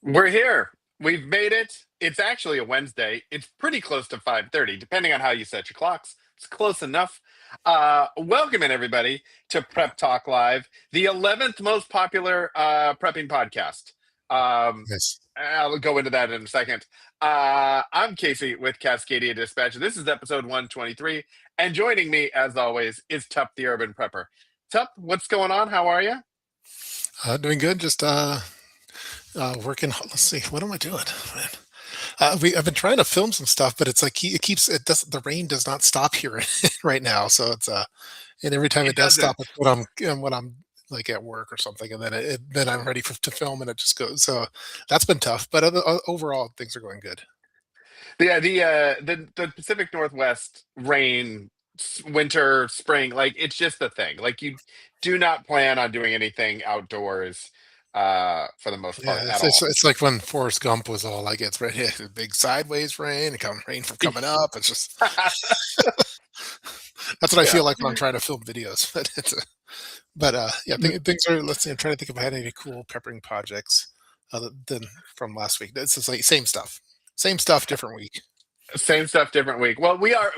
We're here. We've made it. It's actually a Wednesday. It's pretty close to 5:30, depending on how you set your clocks. It's close enough. Welcome in everybody to Prep Talk Live, the 11th most popular prepping podcast. Um, Yes. I'll go into that in a second. I'm Casey with Cascadia Dispatch. This is episode 123, and joining me, as always, is Tup the Urban Prepper. Tup, what's going on? How are you? Doing good. Just working. Let's see. What am I doing, man? I've been trying to film some stuff, but it's like it keeps it does the rain does not stop here right now. So it's and every time It it does doesn't. stop, it's when I'm like at work or something, and then I'm ready to film, and it just goes. So that's been tough, but overall things are going good. The Pacific Northwest rain, winter, spring, like it's just a thing. Like you do not plan on doing anything outdoors for the most part Yeah, at it's all. it's like when Forrest Gump was all like it's right here, big sideways rain, it come rain from coming up. It's just that's what I Yeah. feel like when I'm trying to film videos. But yeah, things are. Let's see. I'm trying to think if I had any cool peppering projects other than from last week. It's just like same stuff, different week. Same stuff, different week. Well, we are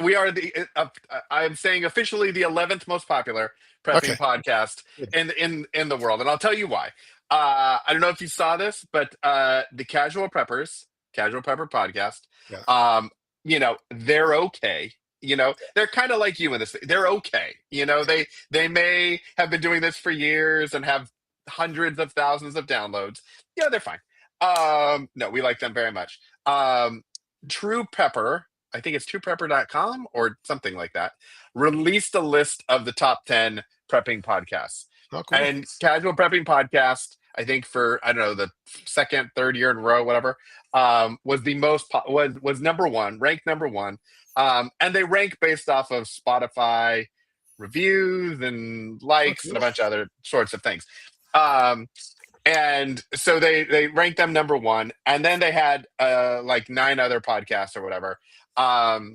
I'm saying officially the 11th most popular Okay, prepping podcast good. in the world, and I'll tell you why. I don't know if you saw this, but the Casual Prepper podcast, Yeah. um, they're okay. They're kind of like you in this. They're okay. They may have been doing this for years and have hundreds of thousands of downloads. Yeah, they're fine. No, we like them very much. True Pepper, I think it's truepepper.com or something like that, released a list of the top 10 prepping podcasts. Oh, cool. And Casual Prepping Podcast, I think for, I don't know, the second, third year in a row, whatever, was the was number one, ranked number one. And they rank based off of Spotify reviews and Oh, likes and cool. a bunch of other sorts of things. Um, and so they ranked them number one, and then they had like nine other podcasts or whatever. um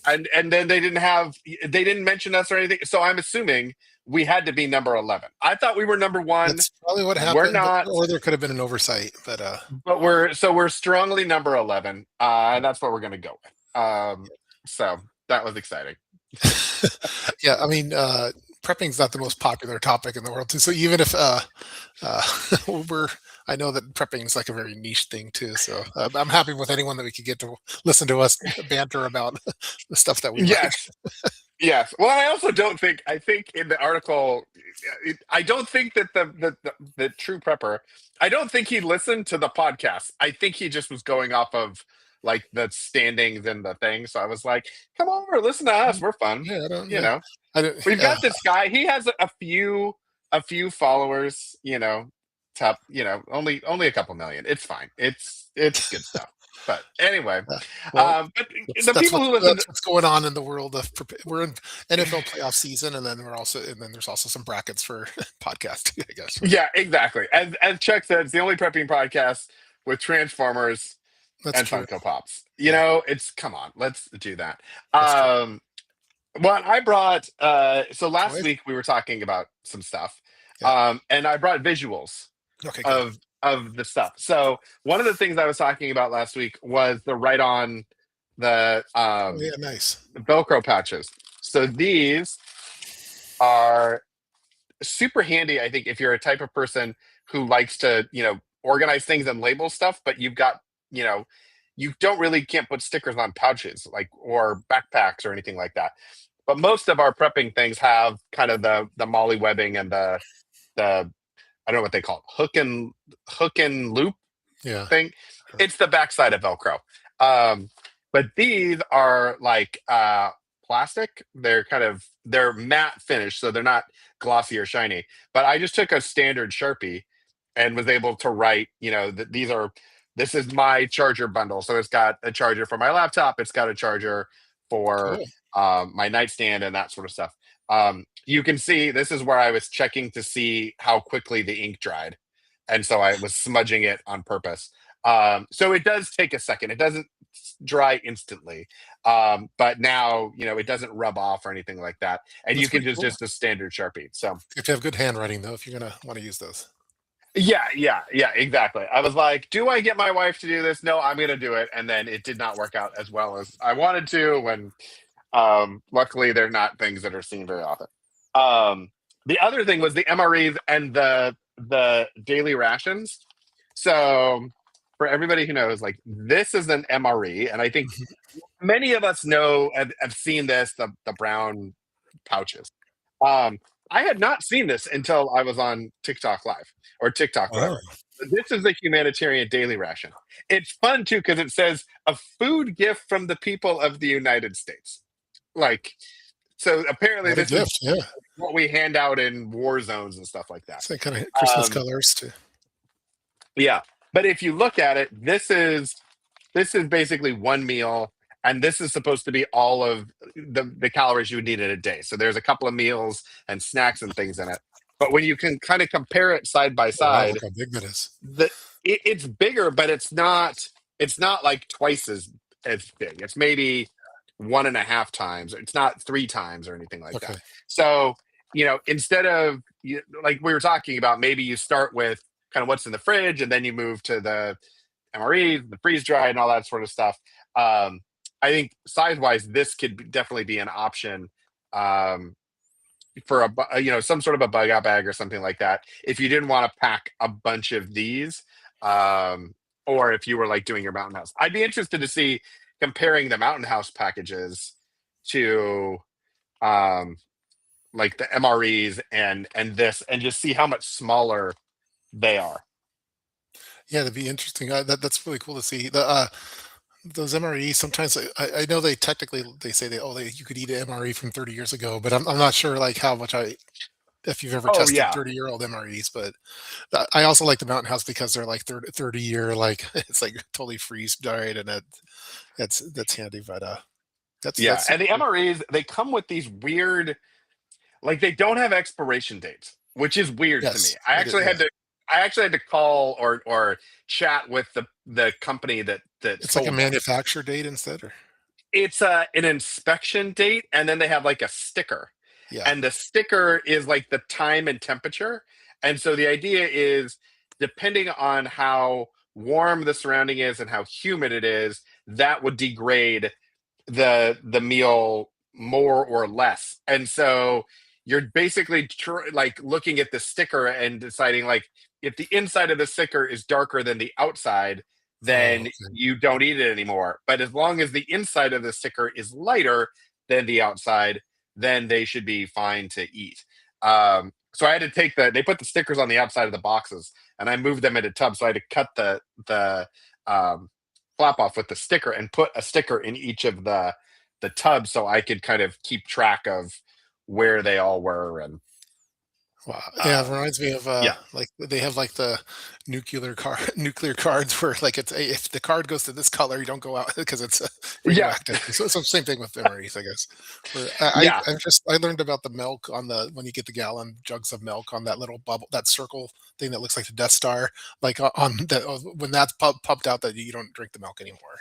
and then they didn't mention us or anything, so I'm assuming we had to be number 11. I thought we were number one. That's probably what We're happened, not, or there could have been an oversight. But but we're strongly number 11, and that's what we're going to go with. So that was exciting. yeah, I mean, prepping's not the most popular topic in the world too. So even if uh, we're, I know that prepping is like a very niche thing too. So I'm happy with anyone that we could get to listen to us banter about the stuff that we like. Yes. Yes. Well, I also don't think. I think in the article, I don't think that the true prepper. I don't think he listened to the podcast. I think he just was going off of like the standings and the thing. So I was like, "Come over, listen to us. We're fun." Yeah, I don't. You Yeah, know, I don't. we've got this guy. He has a few followers. Top. Only a couple million. It's fine. It's good stuff. But anyway, Uh, well, but the people who listen. that's what's going on in the world of. We're in NFL playoff season, and then there's also some brackets for podcasting, I guess. Yeah, exactly. As Chuck said, it's the only prepping podcast with Transformers That's and true. Funko Pops. Yeah, It's come on, let's do that. that's true. Um, well, I brought so last Toys. week we were talking about some stuff, Yeah. and I brought visuals Okay. Good. of the stuff. So one of the things I was talking about last week was the right on the Oh yeah. Nice. Velcro patches. So these are super handy, I think, if you're a type of person who likes to, organize things and label stuff, but you know, you don't really can't put stickers on pouches like or backpacks or anything like that. But most of our prepping things have kind of the molly webbing and the I don't know what they call it, hook and loop Yeah. thing. It's the backside of Velcro. Um, but these are like plastic. They're matte finish, so they're not glossy or shiny. But I just took a standard Sharpie and was able to write, that this is my charger bundle. So it's got a charger for my laptop, it's got a charger for Cool. my nightstand and that sort of stuff. You can see this is where I was checking to see how quickly the ink dried. And so I was smudging it on purpose. So it does take a second. It doesn't dry instantly. But now, it doesn't rub off or anything like that. And That's you can pretty just cool. just a standard Sharpie. So If you have good handwriting, though, if you're gonna want to use those. Yeah, exactly. I was like, do I get my wife to do this? No, I'm going to do it. And then it did not work out as well as I wanted to. When luckily they're not things that are seen very often. The other thing was the MREs and the daily rations. So for everybody who knows, like this is an MRE, and I think Mhm. many of us know have seen this, the brown pouches. Um, I had not seen this until I was on TikTok Live or TikTok, Oh, whatever. This is the humanitarian daily ration. It's fun too because it says a food gift from the people of the United States. Like, so apparently what a this is gift! Yeah, what we hand out in war zones and stuff like that. it's like kind of Christmas Um, colors too. yeah, but if you look at it, this is basically one meal, and this is supposed to be all of the calories you would need in a day. So there's a couple of meals and snacks and things in it. But when you can kind of compare it side by Oh, wow, side, look how big that is. the it's bigger, but it's not like twice as big. It's maybe one and a half times. It's not three times or anything like Okay. that. So instead of like we were talking about, maybe you start with kind of what's in the fridge, and then you move to the MRE, the freeze dry, and all that sort of stuff. I think size wise, this could definitely be an option for some sort of a bug out bag or something like that. If you didn't want to pack a bunch of these, or if you were like doing your mountain house, I'd be interested to see comparing the mountain house packages to um, like the MREs and this, and just see how much smaller they are. Yeah, that'd be interesting. That's really cool to see. Those MREs sometimes I know they technically they say you could eat an MRE from 30 years ago, but I'm not sure like how much I if you've ever Oh tested yeah, 30-year-old MREs. But I also like the Mountain House because they're like 30-year, like it's like totally freeze dried, and that's handy. But yeah. that's And super the cool. MREs, they come with these weird, like they don't have expiration dates, which is weird to me. Yes, it is. Yeah, I actually had to call or chat with the company that it's like a sold them. manufacturer date instead, or It's an inspection date, and then they have like a sticker, yeah. and the sticker is like the time and temperature. And so the idea is, depending on how warm the surrounding is and how humid it is, that would degrade the meal more or less. And so you're basically like looking at the sticker and deciding, like, if the inside of the sticker is darker than the outside, Oh, then okay. you don't eat it anymore. But as long as the inside of the sticker is lighter than the outside, then they should be fine to eat. So I had to they put the stickers on the outside of the boxes, and I moved them into tubs. So I had to cut the um, flap off with the sticker and put a sticker in each of the tubs, so I could kind of keep track of where they all were. And Wow. Yeah, it um, reminds me of yeah, like they have like the nuclear cards where like it's if the card goes to this color, you don't go out because it's yeah, radioactive. So it's the same thing with memories, I guess. Where yeah. I learned about the milk on the when you get the gallon jugs of milk on that little bubble that circle thing that looks like the Death Star, like on that when that's pumped out that you don't drink the milk anymore.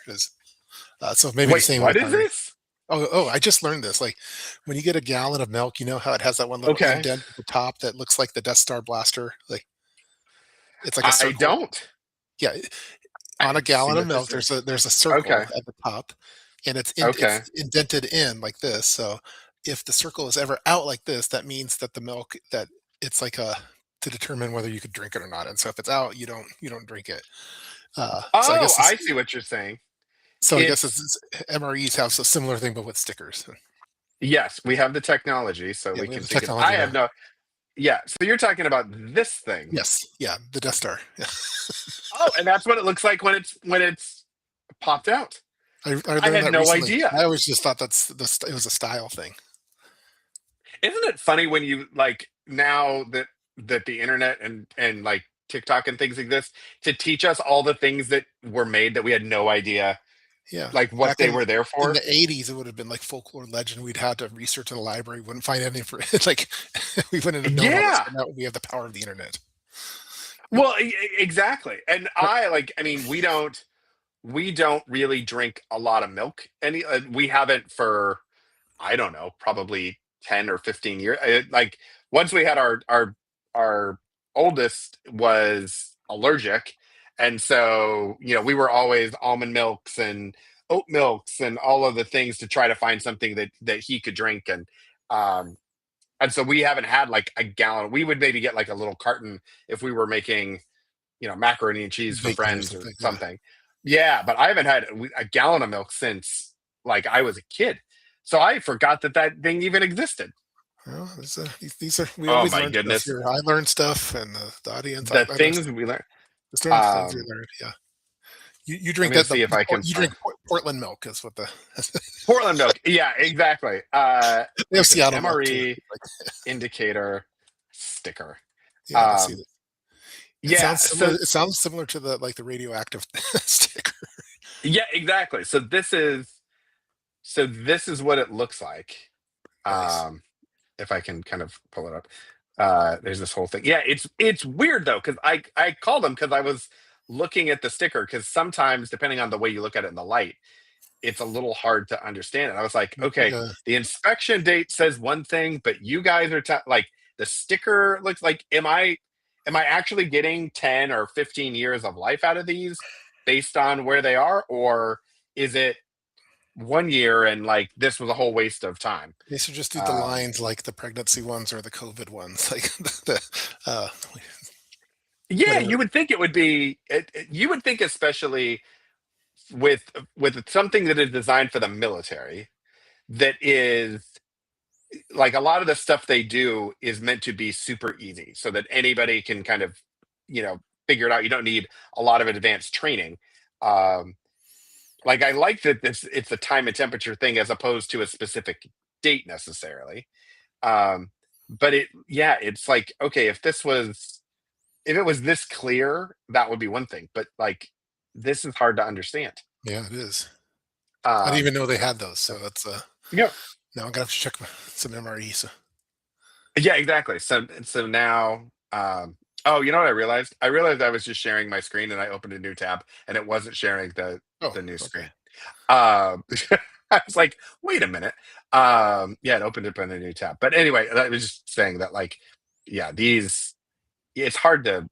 So maybe the Wait, same what with is memory. this? Oh, I just learned this. Like when you get a gallon of milk, you know how it has that one little Okay, indent at the top that looks like the Death Star blaster? Like it's like a I circle. don't. Yeah, I on a have to see gallon of what milk, this is. there's a Okay, circle at the top, and okay. it's indented in like this. So if the circle is ever out like this, that means that the milk that it's like a to determine whether you could drink it or not. And so if it's out, you don't drink it. So I Oh, guess I see what you're saying. I guess It's MREs have a similar thing, but with stickers. Yes, we have the technology, so Yeah, we we have can the take it. I technology have now. no. Yeah, so you're talking about this thing. Yes, yeah, the Death Star. Yeah. Oh, and that's what it looks like when it's popped out. I I learned had that no recently. idea. I always just thought it was a style thing. Isn't it funny when you like now that the internet and like TikTok and things exist to teach us all the things that were made that we had no idea Yeah, like what back they were there in for? the '80s, it would have been like folklore legend. We'd had to research in the library, wouldn't find any for like we wouldn't have known all this, Yeah. but now we have the power of the internet. Yep. Well, exactly. And Yep. I mean, we don't really drink a lot of milk. We haven't for, I don't know, probably 10 or 15 years. Like once we had our oldest was allergic, and so we were always almond milks and oat milks and all of the things to try to find something that he could drink. Um and so we haven't had like a gallon. We would maybe get like a little carton if we were making macaroni and cheese for Bacon or friends or something. Yeah. something. Yeah, but I haven't had a gallon of milk since like I was a kid. So I forgot that thing even existed. Well, these are we Oh always my learn stuff goodness, here. I learn stuff, and the audience. the I learn things stuff. we learned. There's certain things we Um, learn. Yeah. You I'm drink gonna that see if I can You find drink Portland milk is what the Portland milk. Yeah, exactly. they have Like I said, Seattle milk too. MRE Like, indicator sticker. yeah, I see Um, that. It yeah, sounds similar. so It sounds similar to the radioactive sticker. yeah, exactly. So this is what it looks like. Nice. Um, if I can kind of pull it up. There's this whole thing. Yeah, it's weird though, because I called them because I was looking at the sticker, because sometimes depending on the way you look at it in the light, it's a little hard to understand. And I was like, Looks like okay, the inspection date says one thing, but you guys are like the sticker looks like, am I actually getting 10 or 15 years of life out of these based on where they are, or is it 1 year and like this was a whole waste of time? they should just do the Um, lines like the pregnancy ones or the COVID ones, like the yeah, whatever. you would think it would be. You would think, especially with something that is designed for the military, that is like a lot of the stuff they do is meant to be super easy, so that anybody can kind of you know figure it out. You don't need a lot of advanced training. Um, like I like that it's a time and temperature thing as opposed to a specific date necessarily. Um, but it's like, okay, if it was this clear, that would be one thing. But like, this is hard to understand. Yeah, it is. I didn't Um, even know they had those. So that's yeah, now I'm gonna have to check some MRE. So yeah, exactly. So now, oh, you know what I realized? I realized I was just sharing my screen, and I opened a new tab, and it wasn't sharing oh, the new okay. screen. Um, I was like, wait a minute. Yeah, it opened up in a new tab. But anyway, I was just saying that, like, yeah, these it's hard to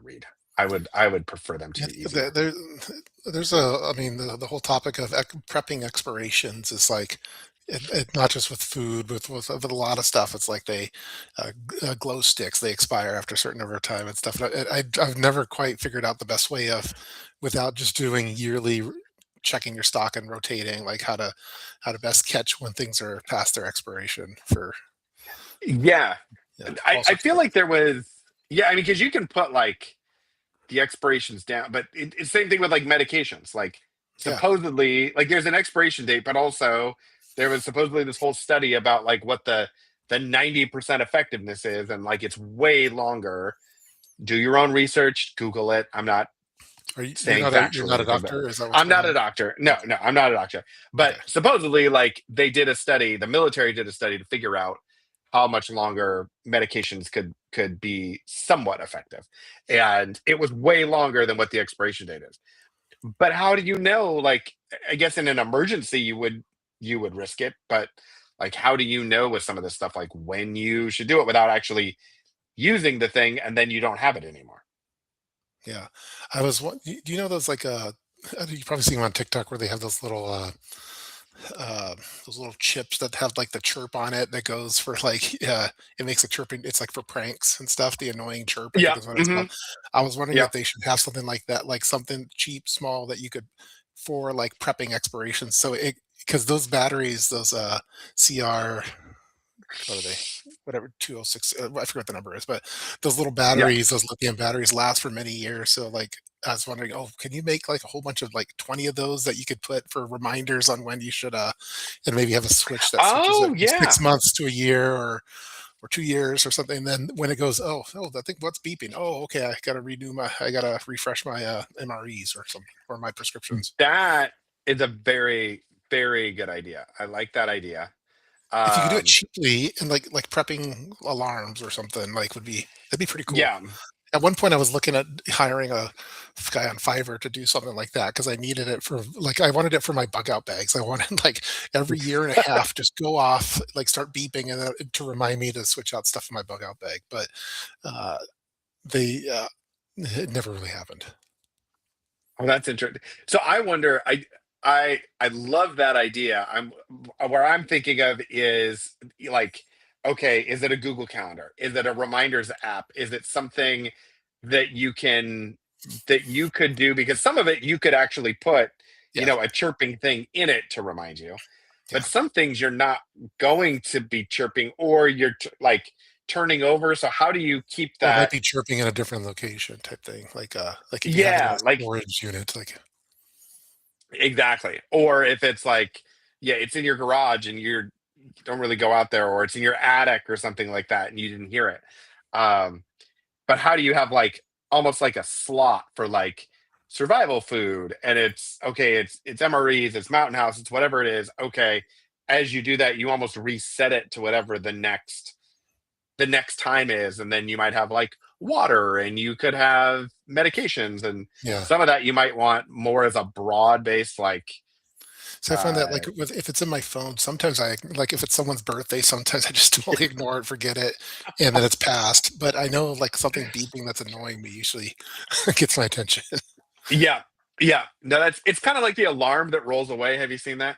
read. I would prefer them to Yeah, be easier. there's I mean, the whole topic of prepping expirations is like, not just with food, with a lot of stuff. It's like glow sticks, they expire after a certain number of time and stuff. And I've never quite figured out the best way of, without just doing yearly checking your stock and rotating, like how to best catch when things are past their expiration for, Yeah, yeah, I all I sorts of feel things. like there was, yeah, I mean, because you can put like the expirations down, but it's same thing with like medications. Like Yeah. supposedly, like there's an expiration date, but also there was supposedly this whole study about like what the 90% effectiveness is, and like it's way longer. Do your own research, Google it. I'm not Are you, saying you're factually not a anything, but doctor? Is that what's I'm going not a on? doctor. No, Okay. no, I'm not a doctor. But Okay. supposedly, like they did a study, the military did a study to figure out how much longer medications could be somewhat effective, and it was way longer than what the expiration date is. But how do you know? Like, I guess in an emergency, you would risk it, but like, how do you know with some of this stuff, like when you should do it without actually using the thing, and then you don't have it anymore? Yeah. I was do you know those, like, you probably seen them on TikTok where they have uh, those little chips that have, like, the chirp on it that goes for, like, it makes a chirping, it's, like, for pranks and stuff, the annoying chirp, I think Yeah. is what it's Hmm. called. I was wondering Yeah. if they should have something like that, like, something cheap, small that you could, for, like, prepping expirations, so it, because those batteries, those, CR, what are they? Whatever, 206, I forget what the number is, but those little Yeah. batteries, those lithium batteries last for many years. So, like, I was wondering, oh, can you make like a whole bunch of like 20 of those that you could put for reminders on when you should, and maybe have a switch that switches it Oh, from yeah. 6 months to a year, or 2 years or something. And then when it goes, oh, I think what's beeping? Oh, okay, I gotta refresh my MREs or something, or my prescriptions. That is a very, very good idea. I like that idea. If you could do it Um, cheaply and like prepping alarms or something, like, that'd be pretty cool. yeah. At one point, I was looking at hiring a guy on Fiverr to do something like that because I needed it for, like, I wanted it for my bug out bags. I wanted, like, every year and a half just go off, like, start beeping, and to remind me to switch out stuff in my bug out bag. But uh, they it never really happened. Oh, that's interesting. So I wonder, I love that idea. Where I'm thinking of is like, okay, is it a Google Calendar? Is it a reminders app? Is it something that you could do? Because some of it you could actually put, Yeah, a chirping thing in it to remind you. But yeah. some things you're not going to be chirping, or you're like turning over. So how do you keep Or it might that? be chirping in a different location type thing, like if you have it in a Yeah, like storage unit, like exactly. Or if it's like, yeah, it's in your garage and you don't really go out there, or it's in your attic or something like that, and you didn't hear it. Um, but how do you have like almost like a slot for like survival food? And it's okay, it's MREs, it's Mountain House, it's whatever it is. Okay, as you do that, you almost reset it to whatever the next time is, and then you might have like water, and you could have medications, and yeah. some of that you might want more as a broad based like So I find that uh like with if it's in my phone, sometimes I like if it's someone's birthday, sometimes I just totally ignore it, forget it, and then it's passed. But I know like something beeping that's annoying me usually gets my attention. yeah, yeah, no, it's kind of like the alarm that rolls away. Have you seen that?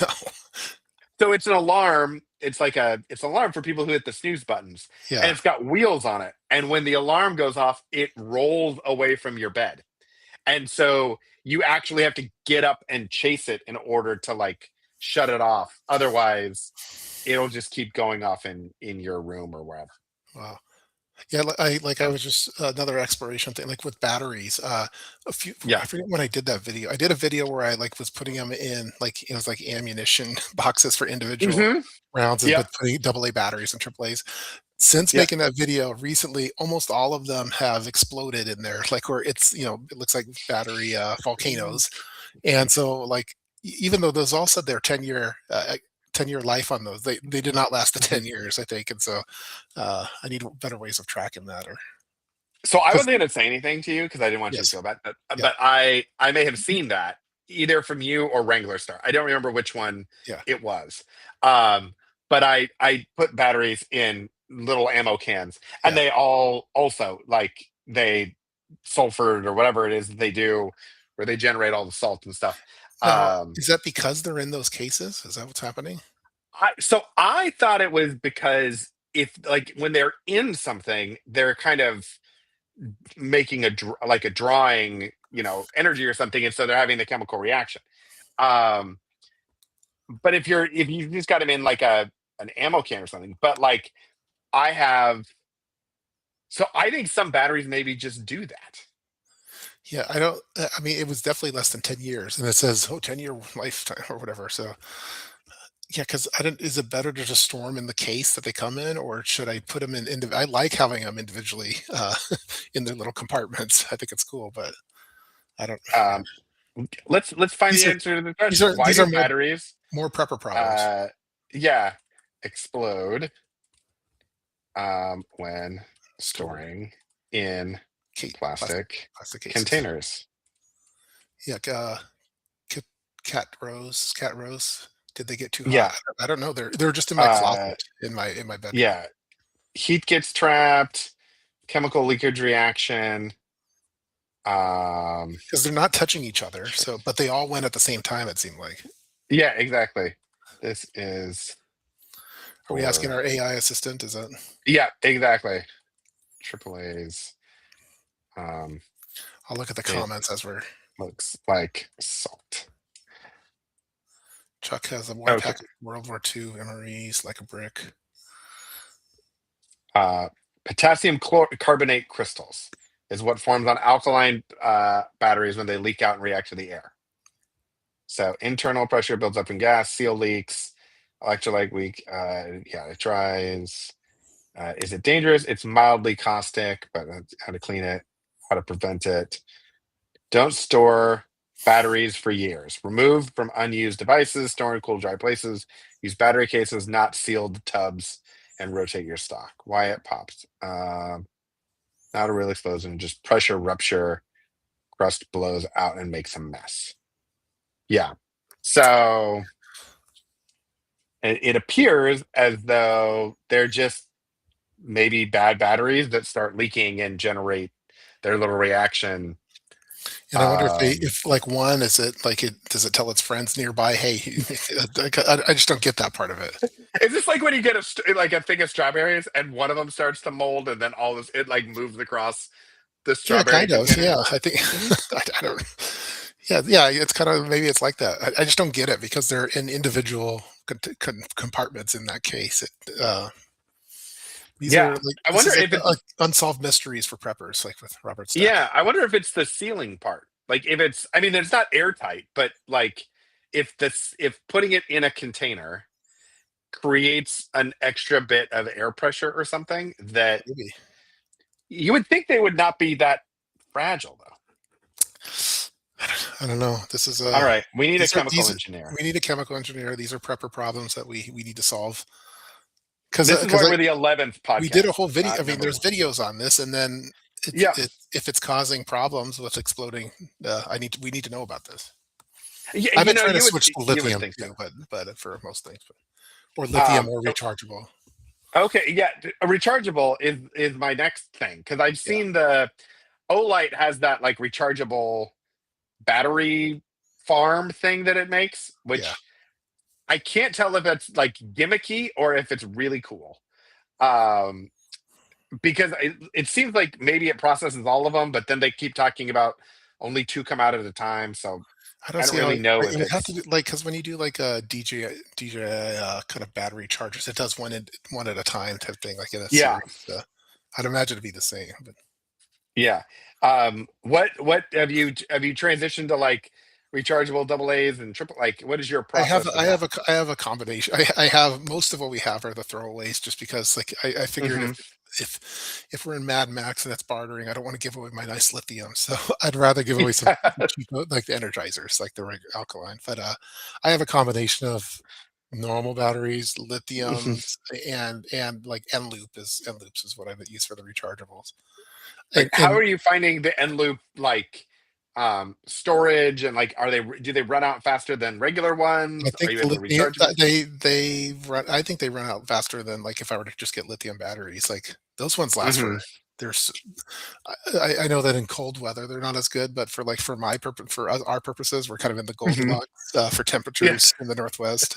No. So it's an alarm. It's an alarm for people who hit the snooze buttons, and Yeah. it's got wheels on it, and when the alarm goes off it rolls away from your bed, and so you actually have to get up and chase it in order to like shut it off. Otherwise it'll just keep going off in your room or wherever. Wow. Yeah, I So was just another exploration thing, like with batteries. A few, yeah. I forget when I did that video. I did a video where I like was putting them in like it was like ammunition boxes for individual Hmm. rounds, and Yep. but putting AA batteries and AAAs. Since Yep. making that video recently, almost all of them have exploded in there, like where it's it looks like battery volcanoes, and so like even though those all said their 10-year 10-year life on those, they did not last the Mhm. 10 years, I think, and so I need better ways of tracking that, or So I because wasn't going to say anything to you because I didn't want you to yes, feel bad, but, yeah, I may have seen that either from you or Wrangler Star. I don't remember which one yeah, it was. Um, but I put batteries in little ammo cans, and yeah. they all also like they sulfured or whatever it is that they do, where they generate all the salt and stuff. Now, Um, is that because they're in those cases? Is that what's happening? I thought it was because if like when they're in something, they're kind of making like a drawing, energy or something, and so they're having the chemical reaction. Um, but if you just got them in like an ammo can or something, but like I have, so I think some batteries maybe just do that. Yeah, I don't. I mean, it was definitely less than 10 years, and it says, "Oh, 10-year lifetime" or whatever. So, yeah, because I don't. Is it better to just store them in the case that they come in, or should I put them in? I like having them individually in their little compartments. I think it's cool, but I don't. Yeah, Um, let's find the these are answer to the these question. are Why these do are batteries, more prepper problems uh, yeah, explode when stored storing in plastic plastic plastic cases. containers? Yeah, cat, cat rows. Did they get too hot? Yeah. I don't know. They're just in my Uh, closet in my bedroom yeah. Heat gets trapped, chemical leakage reaction. Um, because they're not touching each other. So, but they all went at the same time. It seemed like. yeah, exactly. This is Are we asking for, our AI assistant? Is that yeah, exactly. Triple A's. Um, I'll look at the it comments as we're looks like salt. Chuck has a war Okay. pack of World War II MREs like a brick. Uh, Potassium carbonate crystals is what forms on alkaline batteries when they leak out and react to the air. So internal pressure builds up in gas, seal leaks, electrolyte weak. Yeah, it dries. Is it dangerous? It's mildly caustic, but how to clean it, how to prevent it. Don't store batteries for years. Remove from unused devices, store in cool, dry places. Use battery cases, not sealed tubs, and rotate your stock. Why it pops. Not a real explosion, just pressure rupture. Crust blows out and makes a mess. Yeah. So it appears as though they're just maybe bad batteries that start leaking and generate their little reaction. And I wonder if they, Um, if like one, is it like it, does it tell its friends nearby, hey, like, I just don't get that part of it. is this like when you get like a thing of strawberries and one of them starts to mold and then all this it like moves across the Yeah, strawberry kind of. container? Yeah, I think Mhm. I don't. Yeah, yeah. It's kind of, maybe it's like that. I just don't get it because they're in individual compartments. In that case, these Yeah, are like, I this wonder is like, if it's like unsolved mysteries for preppers, like with Robert Stack. yeah, I wonder if it's the sealing part. Like if it's, I mean, it's not airtight, but like if putting it in a container creates an extra bit of air pressure or something that Maybe. you would think they would not be that fragile though. I don't know. This is All right, we need a these are chemical these. engineer. We need a chemical engineer. These are prepper problems that we need to solve. Because This is because why we're the 11th we did a podcast, whole video. not I mean, number there's one. videos on this, and then Yeah, if it's causing problems with exploding, we need to know about this. yeah, I've you been know, trying to switch to you would lithium think so. too, but for most things, or lithium or So rechargeable. okay, yeah, a rechargeable is my next thing because I've Yeah, seen the Olight has that like rechargeable battery farm thing that it makes, yeah. which I can't tell if it's like gimmicky or if it's really cool. Um, because it seems like maybe it processes all of them, but then they keep talking about only two come out at a time. So I don't I don't see how really know it if would have to it's be like, because when you do like a DJ kind of battery chargers, it does one at a time type thing, like in a yeah, series. I'd imagine it'd be the same. But yeah. What have you transitioned to like rechargeable double A's and triple? Like, what is your process of that? I have a combination. I have most of what we have are the throwaways, just because like I figured Hmm. if we're in Mad Max and it's bartering, I don't want to give away my nice lithium. So I'd rather give away some cheap, like the energizers, like the alkaline. But I have a combination of normal batteries, lithiums, and like N loops is what I use for the rechargeables. Like, how And are you finding the end loop like storage and like are they do they run out faster than regular I ones? Are think you the able to lithium, recharge them? they run. I think they run out faster than, like, if I were to just get lithium batteries. Like those ones last for. Hmm. There's, I know that in cold weather they're not as good, but for my purpose, for our purposes, we're kind of in the Hmm. Goldilocks for Yeah. temperatures in the Northwest.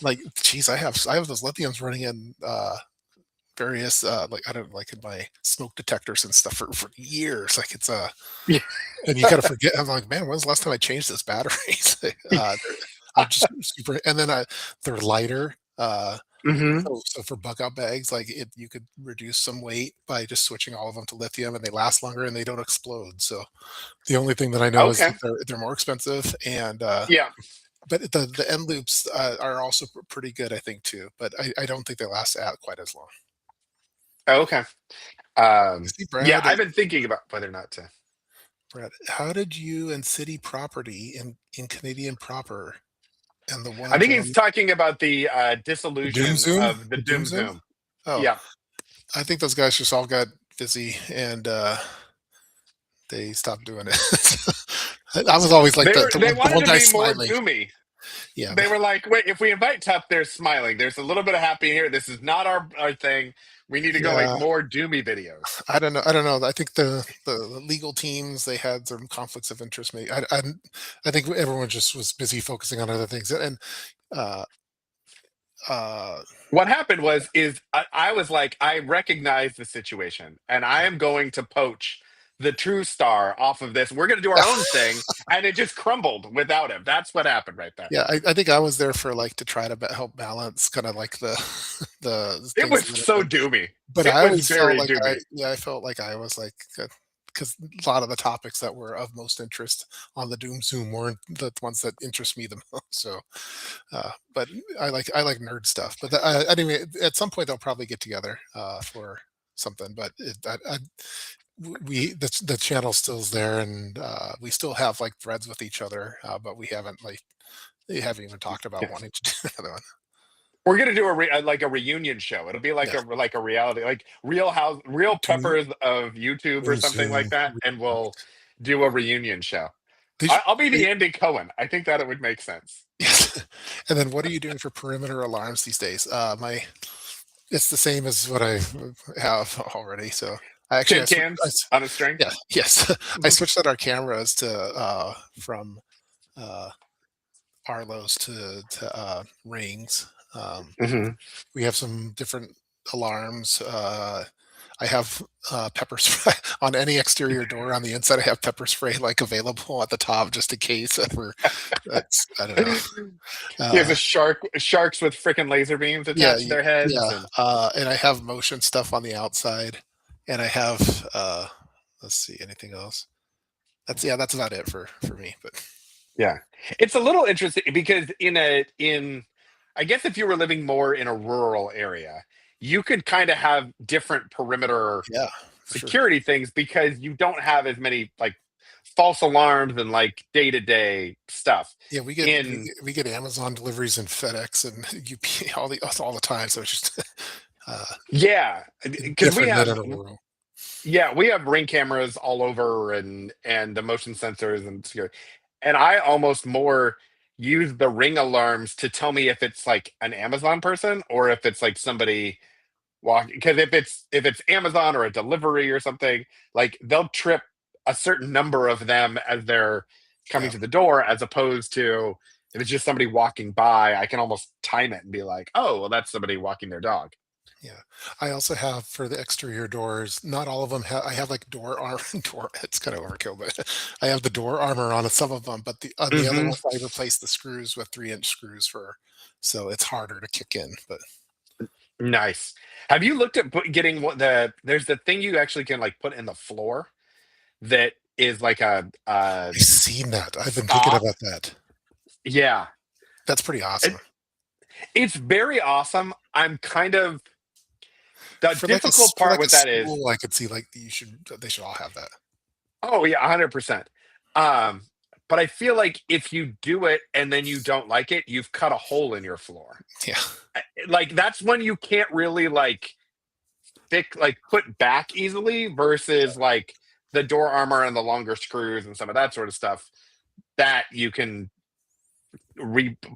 Like, geez, I have those lithiums running in various like, I don't, like in my smoke detectors and stuff for years. Like it's Yeah. and you kind of forget. I'm like, man, when's the last time I changed this battery? I'm just super, and then they're lighter. Hmm. So for bug out bags, like you could reduce some weight by just switching all of them to lithium, and they last longer and they don't explode. So the only thing that I know is Okay. that they're more expensive, and Yeah. but the end loops are also pretty good, I think too. But I don't think they last out quite as long. Okay. See, Yeah, I've been thinking about whether or not to. Brad, how did you and city property in Canadian proper and the I one think he's gentleman, talking about the the Doom dissolution Zoom, of the the Doom Doom Zoom? Zoom. Oh, Yeah. I think those guys just all got busy, and they stopped doing it. I was always like They the wanted one to guy be more smiling. doomy. Yeah, They were like, wait, if we invite Tough, there's smiling. There's a little bit of happy here. This is not our thing. We need to go like yeah. more doomy videos. I don't know. I don't know. I think the legal teams, they had some conflicts of interest. Maybe I think everyone just was busy focusing on other things. And uh, uh, What happened is I was like, I recognize the situation and I am going to poach the true star off of this. We're going to do our own thing. And it just crumbled without him. That's what happened right there. yeah, I think I was there for, like, to try to help balance kind of like the the It things was a little so bit. doomy. But It I was always felt very like doomy. I felt like I was like, because a lot of the topics that were of most interest on the Doom Zoom weren't the ones that interest me the most. So, but I like nerd stuff. But anyway, at some point they'll probably get together for something. But we the channel still's there, and we still have like threads with each other, but we haven't even talked about Yeah. wanting to do another one. We're gonna do like a reunion show. It'll be Yeah, like a reality, like real Doom peppers of YouTube or Doom something like Zoom. that, and we'll do a reunion show. They should, I'll be they, the Andy Cohen. I think that it would make sense. yes. And then what are you doing for perimeter alarms these days? It's the same as what I have already, so I actually Tin cans on a string. yeah, yes. I Hmm. switched out our cameras to, from, uh, Arlo's to Rings. Hmm. We have some different alarms. I have pepper spray on any exterior door on the inside. I have pepper spray like available at the top just in case. For that's I don't know. Here's Uh, a sharks with freaking laser beams yeah, attached to their heads, yeah. and And I have motion stuff on the outside, and I have let's see, anything else. That's about it for me. But yeah, it's a little interesting because in I guess if you were living more in a rural area, you could kind of have different perimeter yeah, for sure. security things because you don't have as many like false alarms and like day to day stuff. Yeah, In we get Amazon deliveries and FedEx and UP all the time. So it's just uh, Yeah, because different than in a rural. we have ring cameras all over and the motion sensors and security. And I almost more use the ring alarms to tell me if it's like an Amazon person or if it's like somebody walking. Because if it's Amazon or a delivery or something, like they'll trip a certain number of them as they're coming Yeah. to the door, as opposed to if it's just somebody walking by, I can almost time it and be like, oh, well, that's somebody walking their dog. Yeah. I also have for the exterior doors, not all of them have, I have like door arm, door, it's kind of overkill, but I have the door armor on some of them, but the other Hmm. ones, I replaced the screws with 3-inch screws so it's harder to kick in, but Nice. Have you looked at getting there's the thing you actually can like put in the floor that is like a I've seen that. I've been thinking stop. about that. Yeah. That's pretty It, awesome. it's very awesome. I'm kind of the difficult For part like a with that is, school, I could see like they should all have that. oh yeah, 100%. Um, but I feel like if you do it and then you don't like it, you've cut a hole in your floor. Yeah. Like that's when you can't really like put back easily versus like the door armor and the longer screws and some of that sort of stuff that you can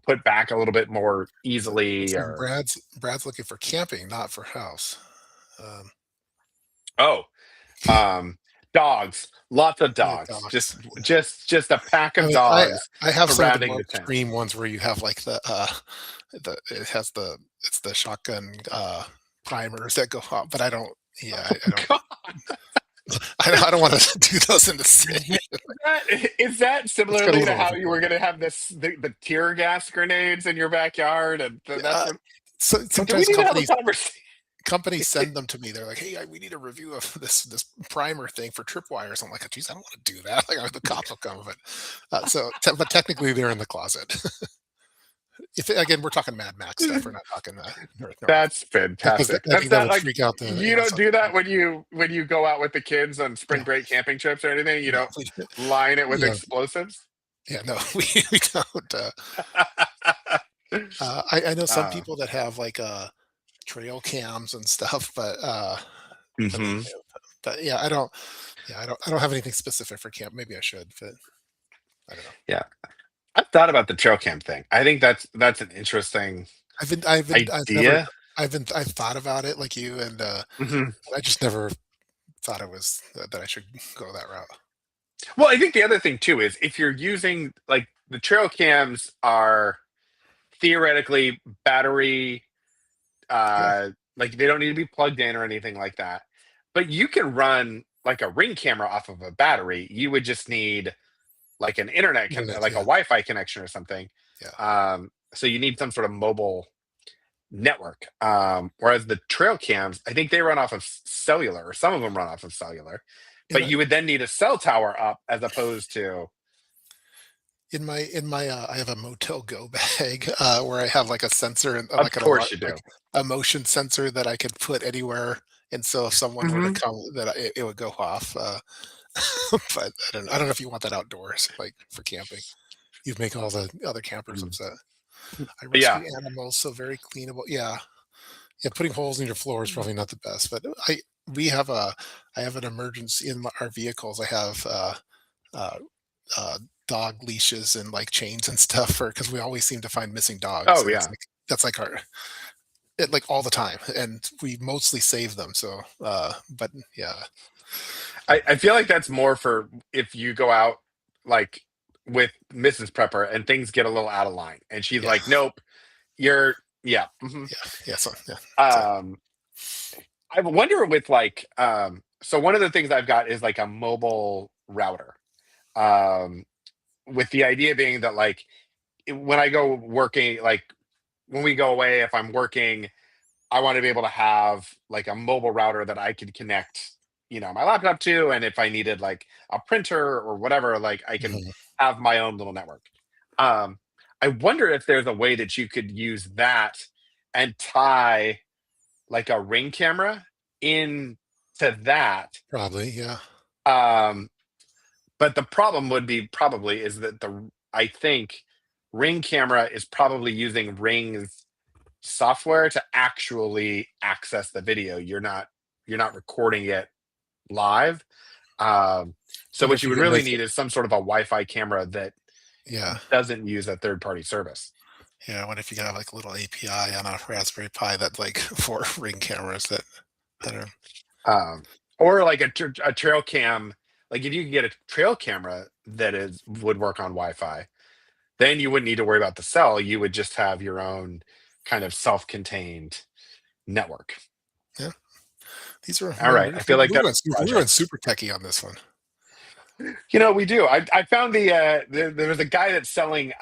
put back a little bit more Looks easily. like Or Brad's looking for camping, not for house. Um, oh, um dogs, lots of yeah, dogs, dogs. just a pack I of mean, dogs I have some of the surrounding more the tent. extreme ones where you have like the it has it's the shotgun primers that go off, but I don't. Yeah, I don't want to do those in the city. Is that It's got a similarly to little how you overkill. were going to have the tear gas grenades in your backyard, and that's Uh, what? so Do we sometimes need to have a conversation? companies send them to me. They're like, "Hey, we need a review of this primer thing for tripwires." I'm like, "Geez, I don't want to do that." Like, the cops will come, but but technically, they're in the closet. If again, we're talking Mad Max stuff. We're not talking North That's because fantastic. I That's think that not would like freak out the you don't Amazon do that people. when you go out with the kids on spring No, break camping trips or anything. You no, don't line it with yeah, explosives. yeah, no, we don't. I know some uh, people that have like trail cams and stuff, but they hmm. live. But yeah, I don't. Yeah, I don't have anything specific for camp. Maybe I should, but I don't know. Yeah, I've thought about the trail cam thing. I think that's an interesting idea. I've thought about it like you, and Hmm. I just never thought it was that I should go that route. Well, I think the other thing too is if you're using like the trail cams are theoretically battery, Yeah, like they don't need to be plugged in or anything like that. But you can run like a ring camera off of a battery. You would just need like an internet. like a Yeah, Wi-Fi connection or something. yeah. So you need some sort of mobile network. Whereas the trail cams, I think they run off of cellular, or some of them run off of cellular. In But my you would then need a cell tower up as opposed to. in my I have a Motel Go bag where I have like a sensor and Of like an alarm, course you do. like a motion sensor that I could put anywhere. And so if someone were to Hmm. come, it would go off. But I don't know if you want that outdoors, like for camping. You'd make all the other campers upset. I Yeah. rescue animals, so very cleanable. Yeah, yeah. Putting holes in your floor is probably not the best, but we have a I have an emergency in our vehicles. I have uh, dog leashes and like chains and stuff for because we always seem to find missing dogs, Oh and it's yeah. like that's like our it like all the time, and we mostly save them. So, but yeah, I feel like that's more for if you go out like with Mrs. Prepper and things get a little out of line, and she's yeah, like, "Nope, you're yeah." yeah, yeah. So yeah, so Um, I wonder with like so one of the things I've got is like a mobile router. Um, with the idea being that like when I go working, like when we go away, if I'm working, I want to be able to have like a mobile router that I could connect, my laptop to, and if I needed like a printer or whatever, like I can mhm, have my own little network. Um, I wonder if there's a way that you could use that and tie like a ring camera in to that. probably yeah. Um, but the problem would be probably is that I think ring camera is probably using Ring's software to actually access the video. You're not recording it live. Um, so Wonder what if you you would could really make need it. is some sort of a Wi-Fi camera that Yeah, doesn't use a third-party service. yeah. I wonder if you could have like a little API on a Raspberry Pi that like for ring cameras that are. Um, or like a trail cam. Like if you could get a trail camera that is would work on Wi-Fi, then you wouldn't need to worry about the cell. You would just have your own kind of self-contained network. Yeah, these are All man. right, I feel like We that's went a we went project. super techie on this one. We do. I found there was a guy that's selling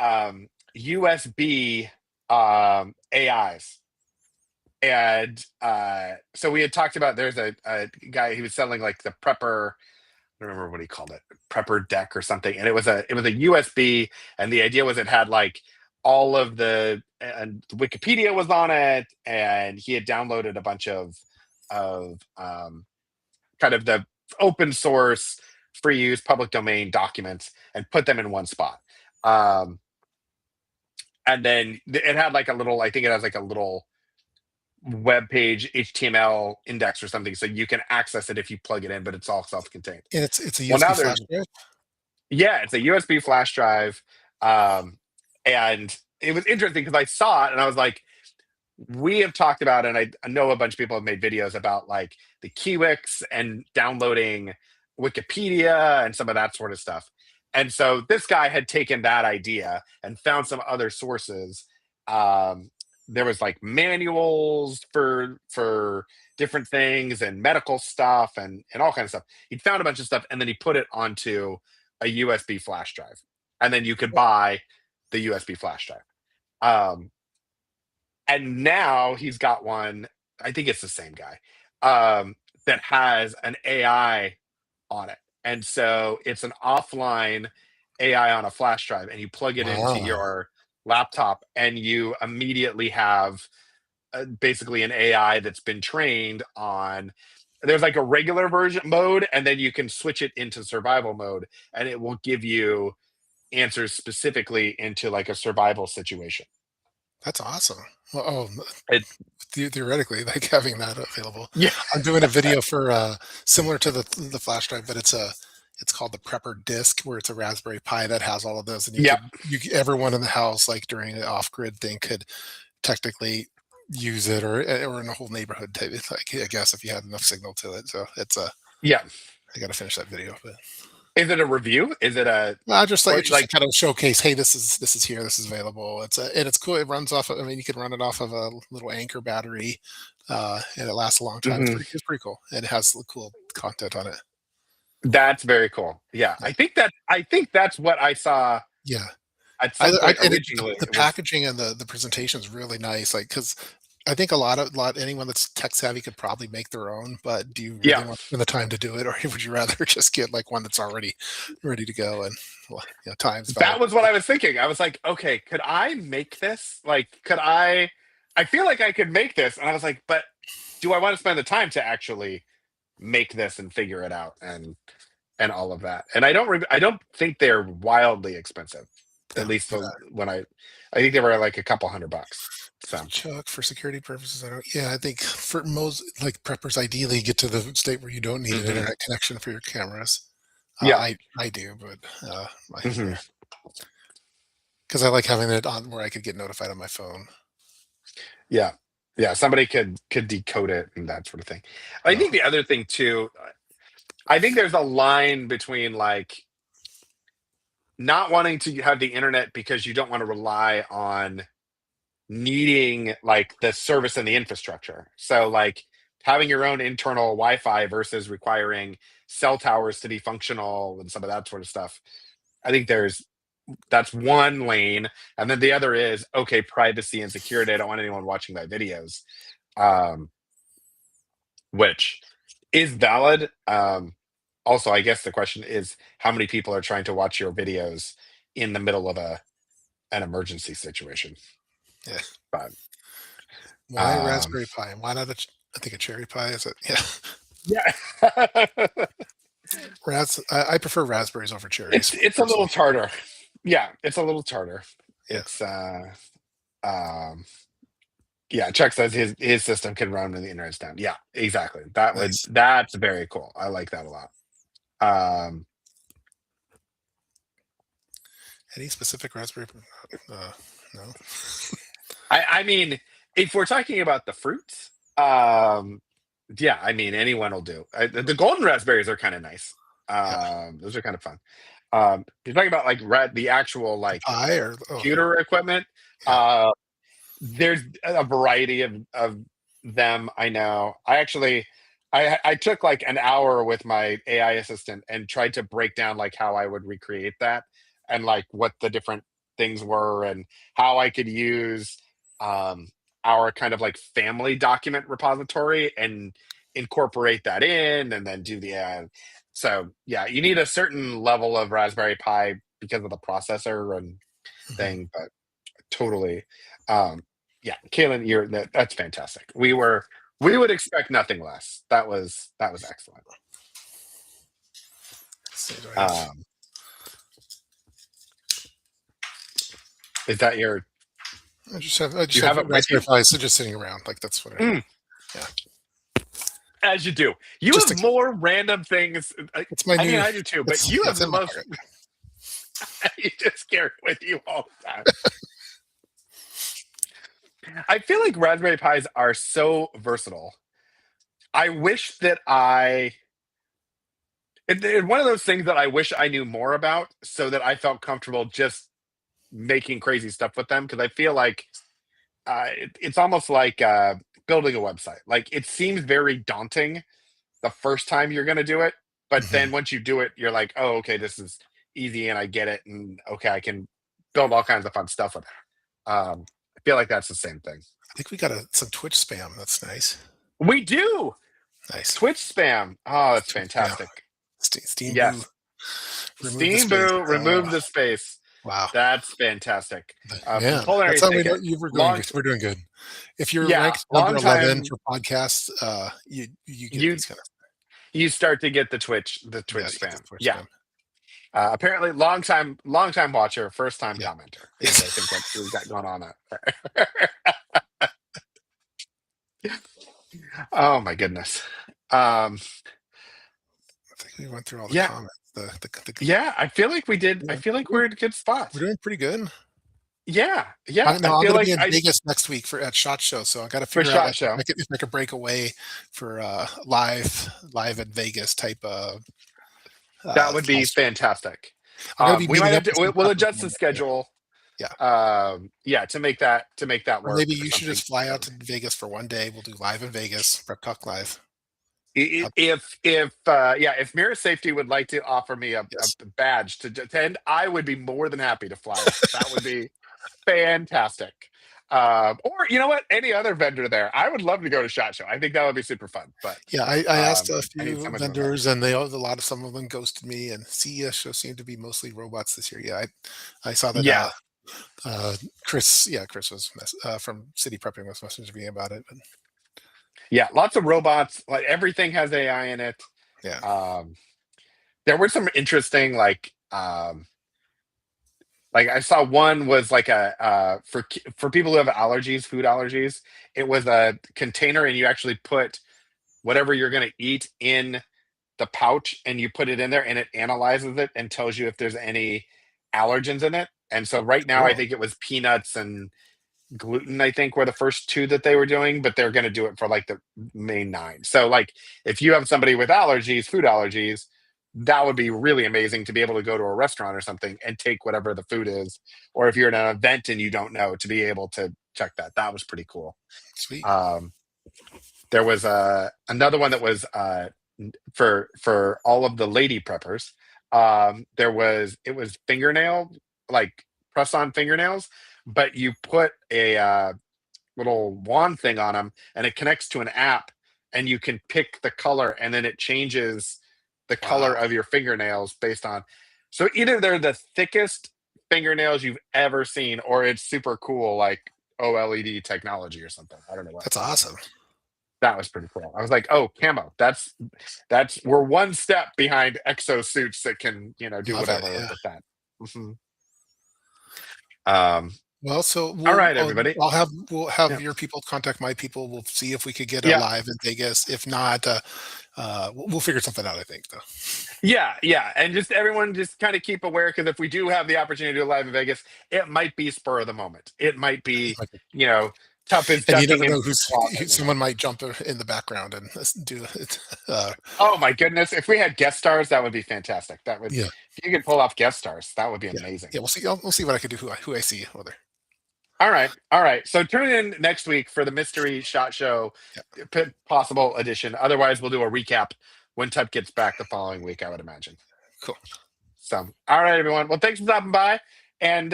USB AIs, and so we had talked about there's a guy he was selling like the Prepper. I don't remember what he called it, Prepper deck or something, and it was a USB, and the idea was it had like all of the and Wikipedia was on it, and he had downloaded a bunch of kind of the open source, free use, public domain documents and put them in one spot. Um, and then it had like a little, I think it has like a little web page HTML index or something, so you can access it if you plug it in, but it's all self-contained. And it's a Well, USB now flash there's drive. yeah, it's a USB flash drive, and it was interesting because I saw it and I was like, we have talked about, and I know a bunch of people have made videos about like the Kiwix and downloading Wikipedia and some of that sort of stuff. And so this guy had taken that idea and found some other sources. Um, there was like manuals for different things and medical stuff and all kinds of stuff. He'd found a bunch of stuff and then he put it onto a USB flash drive, and then you could buy the USB flash drive. Um, and now he's got one, I think it's the same guy, that has an AI on it. And so it's an offline AI on a flash drive, and you plug it into Wow, your laptop, and you immediately have basically an AI that's been trained on. There's like a regular version mode, and then you can switch it into survival mode, and it will give you answers specifically into like a survival situation. that's awesome. Well, oh, It, theoretically, like having that available. yeah, I'm doing a video for similar to the flash drive, but it's called the Prepper Disk, where it's a Raspberry Pi that has all of those, and yep, everyone in the house, like during an off grid thing, could technically use it, or in a whole neighborhood type. Like I guess if you had enough signal to it. So it's a yeah. I got to finish that video, but Is it a review? Is it a no, just like or it's just to like kind of showcase, hey, this is here, this is available. And it's cool. It runs off. I mean, you can run it off of a little Anchor battery, and it lasts a long time. mhm. It's pretty cool. And it has cool content on it. That's very cool. Yeah, Yeah, I think that's what I saw yeah. at some point And originally. the It was packaging and the presentation is really nice. Like because I think a lot anyone that's tech savvy could probably make their own. But do you really yeah. want to spend the time to do it, or would you rather just get like one that's already ready to go? And well, time's That valuable. was what I was thinking. I was like, okay, could I make this? Like, could I? I feel like I could make this, and I was like, but do I want to spend the time to actually make this and figure it out and all of that? And I don't think they're wildly expensive. At Yeah. least when I think they were like a couple $100. So Chuck, for security purposes, I don't. Yeah, I think for most like preppers, ideally get to the state where you don't need an mhm. internet connection for your cameras. Yeah. I do, but Mhm. because I like having it on where I could get notified on my phone. Yeah. Yeah, somebody could decode it and that sort of thing. I No. think the other thing too, I think there's a line between like not wanting to have the internet because you don't want to rely on needing like the service and the infrastructure. So like having your own internal Wi-Fi versus requiring cell towers to be functional and some of that sort of stuff. I think that's one lane, and then the other is okay, privacy and security. I don't want anyone watching my videos, um, which is valid. Also, I guess the question is how many people are trying to watch your videos in the middle of an emergency situation. Yeah. But Why um, Raspberry Pi? Why not I think a cherry pie is it? Yeah. yeah, I prefer raspberries over cherries it's a little personally. tartar. Yeah, it's a little tartar. Yeah. It's um, yeah. Chuck says his system can run when the internet's down. Yeah, exactly. Nice. That's very cool. I like that a lot. Um, Any specific raspberry? No. I mean, if we're talking about the fruits, yeah, I mean, anyone will do. The golden raspberries are kind of nice. Yeah. Those are kind of fun. You're talking about like the actual The like pie or computer equipment. yeah. Uh, there's a variety of them. I know. I actually, I took like an hour with my AI assistant and tried to break down like how I would recreate that and like what the different things were and how I could use um, our kind of like family document repository and incorporate that in and then do the AI. So yeah, you need a certain level of Raspberry Pi because of the processor and Mhm. thing, but totally. Um, yeah, Kaylin, that's fantastic. We would expect nothing less. That was excellent. Let's see, do I have? Um, is that your? I Do just you have have it with Raspberry you? Pi so just sitting around. Like that's what I Mm, yeah. as you do. You Just have to keep more random things. it's my I mean, new I do too, but you have it's the in my most. pocket. You just carry it with you all the time. I feel like Raspberry Pis are so versatile. I wish that it's one of those things that I wish I knew more about so that I felt comfortable just making crazy stuff with them because I feel like it's almost like building a website. Like it seems very daunting the first time you're going to do it, but Mhm. then once you do it, you're like, oh, okay, this is easy and I get it, and okay, I can build all kinds of fun stuff with it. I feel like that's the same thing. I think we got some Twitch spam. That's nice. We do Nice. Twitch spam. Oh, it's Twitch spam. fantastic. Steam Boo. Yes, Remove the Steam space. Boo, remove the space. Wow. That's fantastic. From Man, that's culinary how we know ticket, we're doing long, good. We're doing good. If you're yeah, ranked number long 11 time. for podcasts, you get You these kind of you start to get the Twitch yeah, you get this spam. Twitch Yeah. spam. Apparently, long time watcher, first time Yeah. commenter is I Yes. think what we've got going on there. Oh my goodness. Um, I think we went through all the yeah, comments. yeah. I feel like we did. I Yeah, feel like we're in a good we're spot. doing pretty good. Yeah, yeah. I I'm feel gonna be like in Vegas next week for at SHOT Show, so I gotta for figure out, shot like, show if I could break away for, live in Vegas type of, that would be live stream. fantastic. I'm gonna be We might meeting have up to. with some We'll preppers adjust on the that, yeah, schedule. yeah. Yeah, to make that Or work maybe or you should something. just fly out to Vegas for one day, we'll do live in Vegas, Prep Talk Live. Up If Mirror Safety would like to offer me a yes. badge to attend, I would be more than happy to fly out. That would be fantastic. Or you know what? Any other vendor there, I would love to go to Shot Show. I think that would be super fun. But Yeah, I asked a I need few someone to invite. vendors, and they a lot of some of them ghosted me, and CES show seemed to be mostly robots this year. Yeah, I saw that, Yeah, Chris was from City Prepping was messaging me about it, but yeah, lots of robots. Like everything has AI in it. yeah. Um, there were some interesting like I saw one was like a for people who have allergies, food allergies. It was a container, and you actually put whatever you're going to eat in the pouch, and you put it in there, and it analyzes it and tells you if there's any allergens in it. And so right now, I Oh, think it was peanuts and gluten, I think, were the first two that they were doing, but they're going to do it for like the main nine. So, like, if you have somebody with allergies, food allergies, that would be really amazing to be able to go to a restaurant or something and take whatever the food is. Or if you're at an event and you don't know, to be able to check that. That was pretty cool. Sweet. Um, there was another one that was for all of the lady preppers. It was fingernail, like press on fingernails, but you put a little wand thing on them and it connects to an app, and you can pick the color, and then it changes the color Wow. of your fingernails based on, so either they're the thickest fingernails you've ever seen, or it's super cool, like OLED technology or something. I don't know what. That's awesome. That was pretty cool. I was like, oh, camo. That's we're one step behind exosuits that can, do Love it. whatever Yeah. with that. Mhm. Um, Well, so all right, everybody. we'll have Yeah. your people contact my people. We'll see if we could get a Yeah. live in Vegas. If not, we'll figure something out. I think though. Yeah, yeah, and just everyone just kind of keep aware, because if we do have the opportunity to do live in Vegas, it might be spur of the moment. It might be, you know, tough as And you ducking never into know the closet and someone everything. might jump in the background and do it. Oh my goodness! If we had guest stars, that would be fantastic. That would, Yeah, if you could pull off guest stars, that would be yeah, amazing. yeah. We'll see. We'll see what I can do. Who I see. Whether. All right, all right. So tune in next week for the mystery shot show, Yeah. possible edition. Otherwise, we'll do a recap when Tup gets back the following week, I would imagine. Cool. So, all right, everyone. Well, thanks for stopping by, and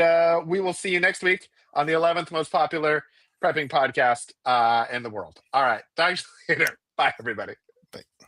we will see you next week on the 11th most popular prepping podcast in the world. All right, thanks later. Bye, everybody. Bye.